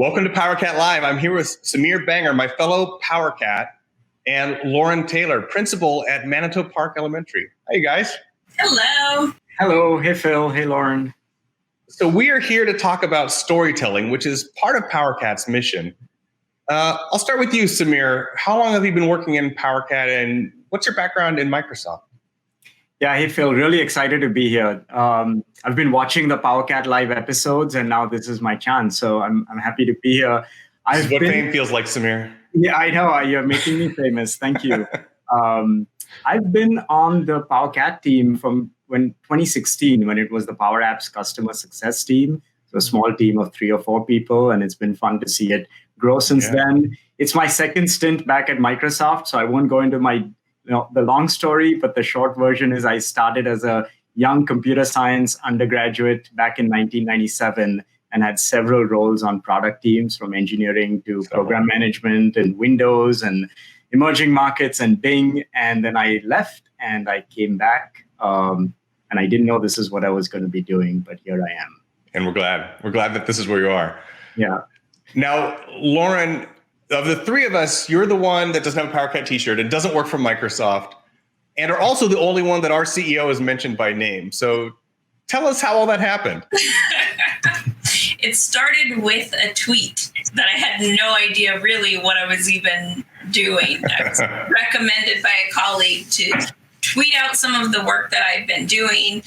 Welcome to PowerCat Live. I'm here with Samir Banger, my fellow PowerCat, and Lauren Taylor, principal at Manitou Park Elementary. Hey, guys. Hello. Hello. Hey, Phil. Hey, Lauren. So we are here to talk about storytelling, which is part of PowerCat's mission. I'll start with you, Samir. How long have you been working in PowerCat, and what's your background in Microsoft? Yeah, hey, Phil. Really excited to be here. I've been watching the PowerCat Live episodes, and now this is my chance. So I'm happy to be here. This is what fame feels like, Samir. Yeah, I know. You're making me famous. Thank you. I've been on the PowerCat team from 2016, when it was the Power Apps customer success team. So a small team of 3 or 4 people, and it's been fun to see it grow since then. It's my second stint back at Microsoft, so I won't go into the long story, but the short version is I started as a young computer science undergraduate back in 1997 and had several roles on product teams, from engineering to program management and Windows and emerging markets and Bing. And then I left and I came back, and I didn't know this is what I was going to be doing, but here I am. And we're glad. We're glad that this is where you are. Yeah. Now, Lauren, of the 3 of us, you're the one that doesn't have a PowerCat t-shirt and doesn't work for Microsoft, and are also the only one that our CEO has mentioned by name. So tell us how all that happened. It started with a tweet that I had no idea really what I was even doing. I was recommended by a colleague to tweet out some of the work that I've been doing,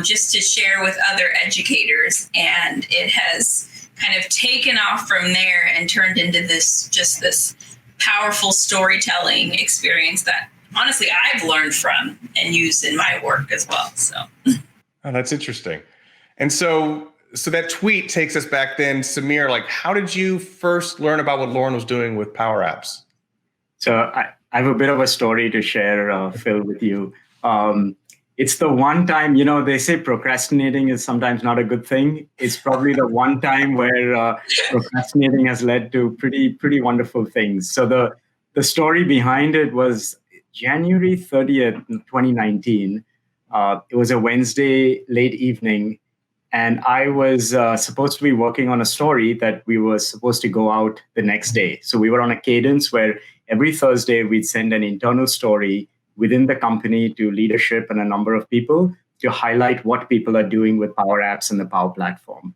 just to share with other educators. And it has kind of taken off from there and turned into this powerful storytelling experience that honestly I've learned from and used in my work as well. So, oh, that's interesting. And so that tweet takes us back then, Samir. Like, how did you first learn about what Lauren was doing with Power Apps? So I have a bit of a story to share, Phil, with you. It's the one time, they say procrastinating is sometimes not a good thing. It's probably the one time where procrastinating has led to pretty wonderful things. So the story behind it was January 30th, 2019. It was a Wednesday late evening, and I was supposed to be working on a story that we were supposed to go out the next day. So we were on a cadence where every Thursday we'd send an internal story within the company to leadership and a number of people to highlight what people are doing with Power Apps and the Power Platform.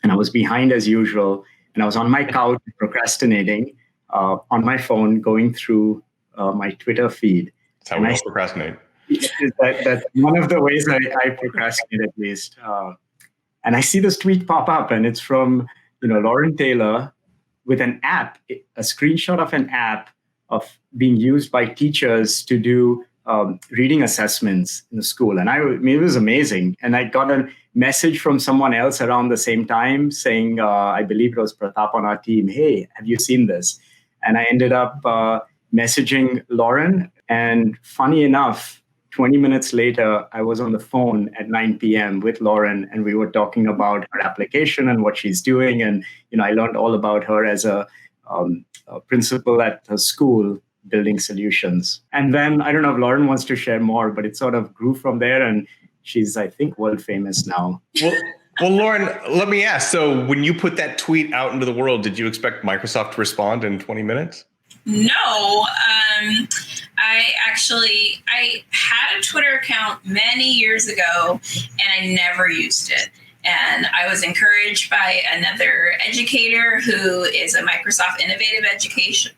And I was behind as usual, and I was on my couch procrastinating on my phone, going through my Twitter feed. That's how we all procrastinate. That's one of the ways I procrastinate, at least. And I see this tweet pop up, and it's from Lauren Taylor with an app, a screenshot of an app of being used by teachers to do reading assessments in the school. And it was amazing. And I got a message from someone else around the same time saying, I believe it was Pratap on our team, hey, have you seen this? And I ended up messaging Lauren. And funny enough, 20 minutes later, I was on the phone at 9 p.m. with Lauren, and we were talking about her application and what she's doing. And I learned all about her as a principal at her school, building solutions. And then I don't know if Lauren wants to share more, but it sort of grew from there, and she's, I think, world famous now. Well, Lauren, let me ask. So when you put that tweet out into the world, did you expect Microsoft to respond in 20 minutes? No. I had a Twitter account many years ago, and I never used it. And I was encouraged by another educator who is a Microsoft Innovative educator,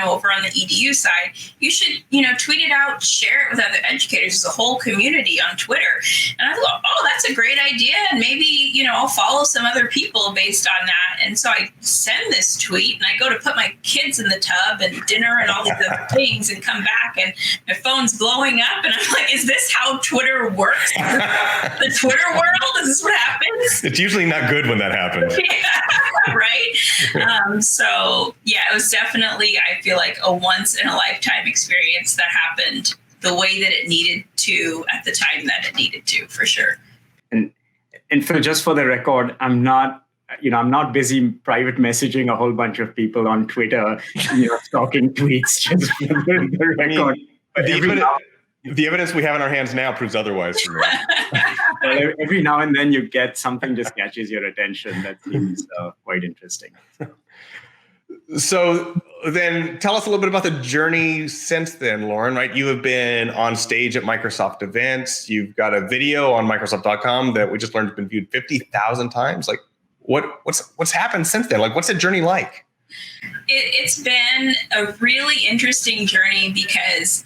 over on the EDU side. You should, tweet it out, share it with other educators. There's a whole community on Twitter. And I thought, oh, that's a great idea. And maybe, I'll follow some other people based on that. And so I send this tweet, and I go to put my kids in the tub and dinner and all these other things, and come back, and my phone's blowing up. And I'm like, is this how Twitter works? The Twitter world? Is this what happens? It's usually not good when that happens. Yeah, right? So, yeah, it was definitely, I feel like, a once-in-a-lifetime experience that happened the way that it needed to at the time that it needed to, for sure. And Phil, just for the record, I'm not busy private messaging a whole bunch of people on Twitter, stalking tweets, just for the record. The evidence we have in our hands now proves otherwise for me. Well, every now and then you get something just catches your attention that seems quite interesting. So then tell us a little bit about the journey since then, Lauren, right? You have been on stage at Microsoft events. You've got a video on Microsoft.com that we just learned has been viewed 50,000 times. Like what's happened since then? Like, what's the journey like? It's been a really interesting journey because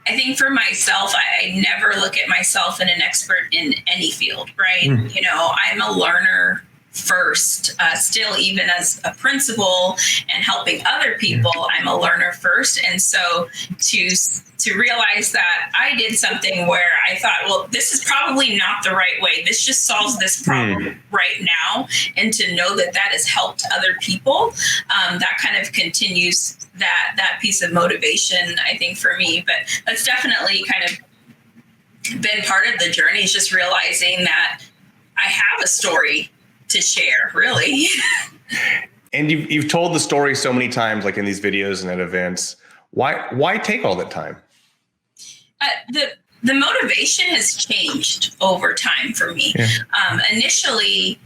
I think for myself, I never look at myself as an expert in any field, right? You know, I'm a learner first, still, even as a principal and helping other people, I'm a learner first. And so to realize that I did something where I thought, well, this is probably not the right way. This just solves this problem right now. And to know that that has helped other people, that kind of continues that piece of motivation, I think, for me. But that's definitely kind of been part of the journey, is just realizing that I have a story to share, really. And you've told the story so many times, like in these videos and at events. Why take all that time? The motivation has changed over time for me. Initially,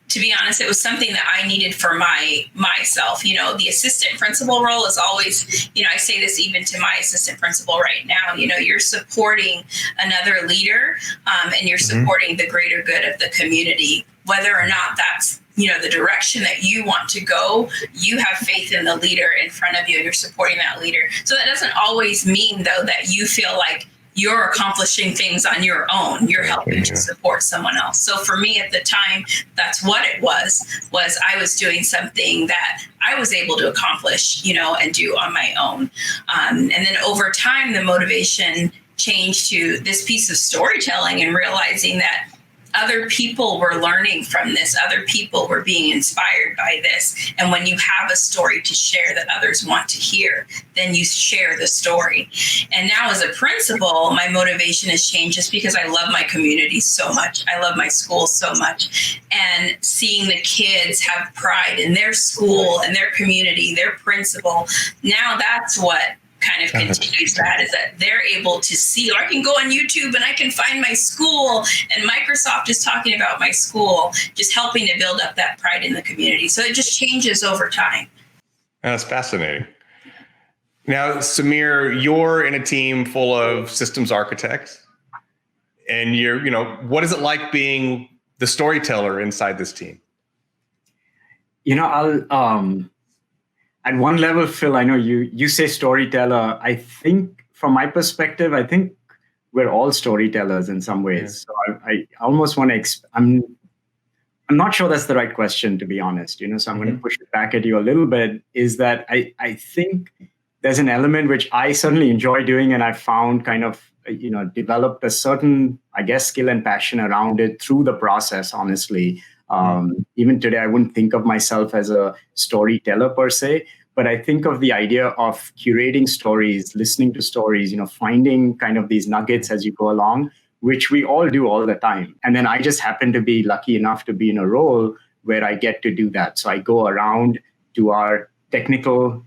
to be honest, it was something that I needed for myself. You know, the assistant principal role is always, you know, I say this even to my assistant principal right now, you know, you're supporting another leader, and you're supporting the greater good of the community, whether or not that's, you know, the direction that you want to go. You have faith in the leader in front of you and you're supporting that leader. So that doesn't always mean, though, that you feel like you're accomplishing things on your own. You're helping to support someone else. So for me at the time, that's what it was I was doing something that I was able to accomplish, you know, and do on my own. And then over time, the motivation changed to this piece of storytelling and realizing that other people were learning from this. Other people were being inspired by this. And when you have a story to share that others want to hear, then you share the story. And now as a principal, my motivation has changed just because I love my community so much. I love my school so much. And seeing the kids have pride in their school and their community, their principal, now that's what kind of continues that, is that they're able to see, I can go on YouTube and I can find my school, and Microsoft is talking about my school, just helping to build up that pride in the community. So it just changes over time. That's fascinating. Now, Samir, you're in a team full of systems architects, and you know, what is it like being the storyteller inside this team? You know, at one level, Phil, I know you say storyteller. I think from my perspective, I think we're all storytellers in some ways. So I almost want to, I'm not sure that's the right question, to be honest. You know, so I'm going to push it back at you a little bit, is that I think there's an element which I certainly enjoy doing, and I found kind of, you know, developed a certain, I guess, skill and passion around it through the process, honestly. Even today, I wouldn't think of myself as a storyteller per se, but I think of the idea of curating stories, listening to stories, you know, finding kind of these nuggets as you go along, which we all do all the time. And then I just happen to be lucky enough to be in a role where I get to do that. So I go around to our technical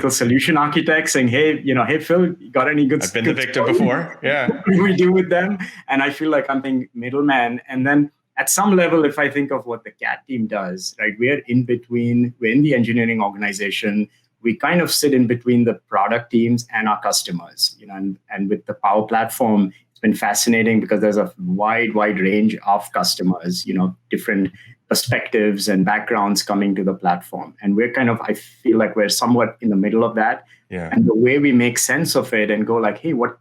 solution architects saying, hey, Phil, you got any good? I've been the victim before. Yeah. What do we do with them? And I feel like I'm the middleman. And then at some level, if I think of what the CAT team does, right, we're in the engineering organization. We kind of sit in between the product teams and our customers, you know, and with the Power Platform, it's been fascinating because there's a wide range of customers, you know, different perspectives and backgrounds coming to the platform. And we're kind of, I feel like we're somewhat in the middle of that. Yeah. And the way we make sense of it and go like, hey, what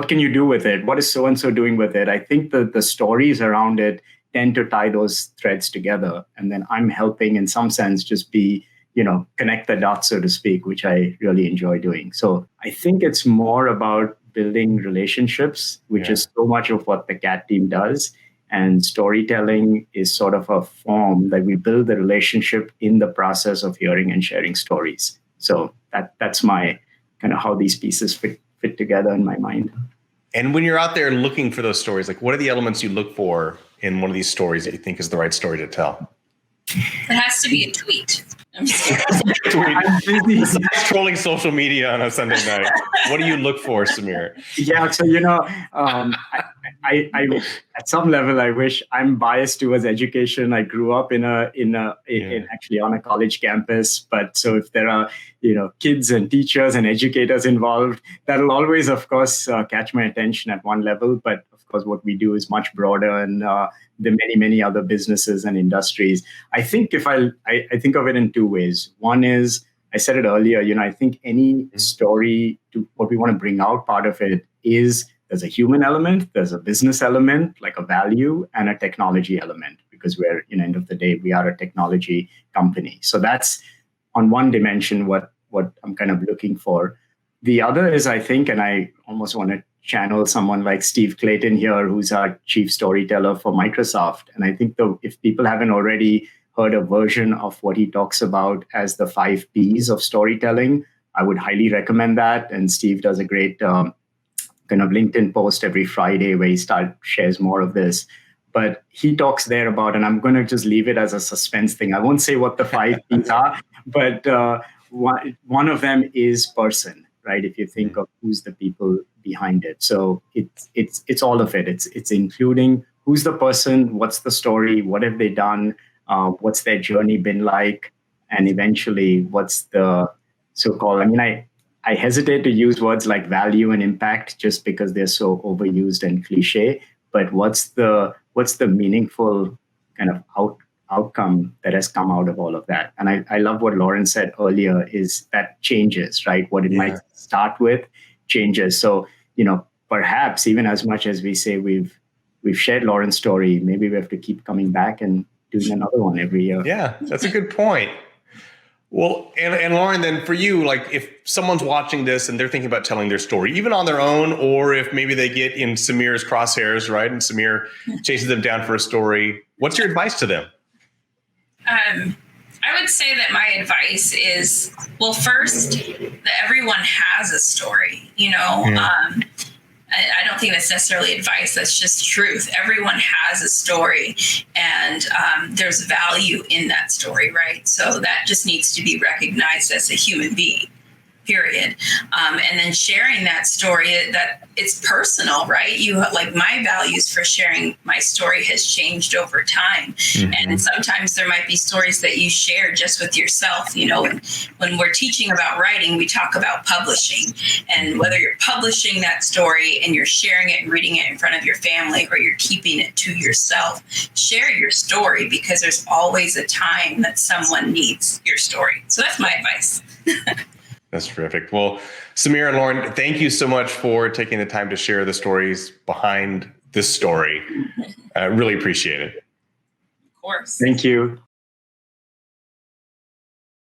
can you do with it? What is so-and-so doing with it? I think that the stories around it tend to tie those threads together. And then I'm helping in some sense just be, you know, connect the dots, so to speak, which I really enjoy doing. So I think it's more about building relationships, which is so much of what the CAT team does. And storytelling is sort of a form that we build the relationship in the process of hearing and sharing stories. So that's my kind of how these pieces fit together in my mind. And when you're out there looking for those stories, like what are the elements you look for in one of these stories that you think is the right story to tell? It has to be a tweet. I'm just kidding. I'm busy. Besides trolling social media on a Sunday night, what do you look for, Samir? Yeah, so I at some level I wish I'm biased towards education. I grew up in actually on a college campus, but so if there are kids and teachers and educators involved, that'll always, of course, catch my attention at one level. But of course, what we do is much broader, and the many other businesses and industries. I think I think of it in two ways. One is, I said it earlier, I think any story, to what we want to bring out, part of it is there's a human element, there's a business element, like a value, and a technology element, because we're, end of the day, we are a technology company. So that's on one dimension what I'm kind of looking for. The other is, I think, and I almost want to channel someone like Steve Clayton here, who's our chief storyteller for Microsoft. And I think if people haven't already heard a version of what he talks about as the 5 Ps of storytelling, I would highly recommend that. And Steve does a great kind of LinkedIn post every Friday where he shares more of this. But he talks there about, and I'm going to just leave it as a suspense thing. I won't say what the 5 Ps are, but one of them is person, right? If you think of who's the people behind it. So it's all of it. It's including who's the person, what's the story, what have they done, what's their journey been like, and eventually what's the so-called, I hesitate to use words like value and impact just because they're so overused and cliche, but what's the meaningful kind of outcome that has come out of all of that? And I love what Lauren said earlier, is that changes, right? What it might start with changes. So, perhaps even as much as we say we've shared Lauren's story, maybe we have to keep coming back and doing another one every year. Yeah, that's a good point. Well, and Lauren, then for you, like if someone's watching this and they're thinking about telling their story, even on their own, or if maybe they get in Samir's crosshairs, right? And Samir chases them down for a story, what's your advice to them? I would say that my advice is, well, first, that everyone has a story, I don't think that's necessarily advice. That's just truth. Everyone has a story, and there's value in that story, right? So that just needs to be recognized as a human being, period. And then sharing that story, that it's personal, right? Like my values for sharing my story has changed over time. Mm-hmm. And sometimes there might be stories that you share just with yourself. When we're teaching about writing, we talk about publishing, and whether you're publishing that story and you're sharing it and reading it in front of your family, or you're keeping it to yourself, share your story, because there's always a time that someone needs your story. So that's my advice. That's terrific. Well, Samir and Lauren, thank you so much for taking the time to share the stories behind this story. I really appreciate it. Of course. Thank you.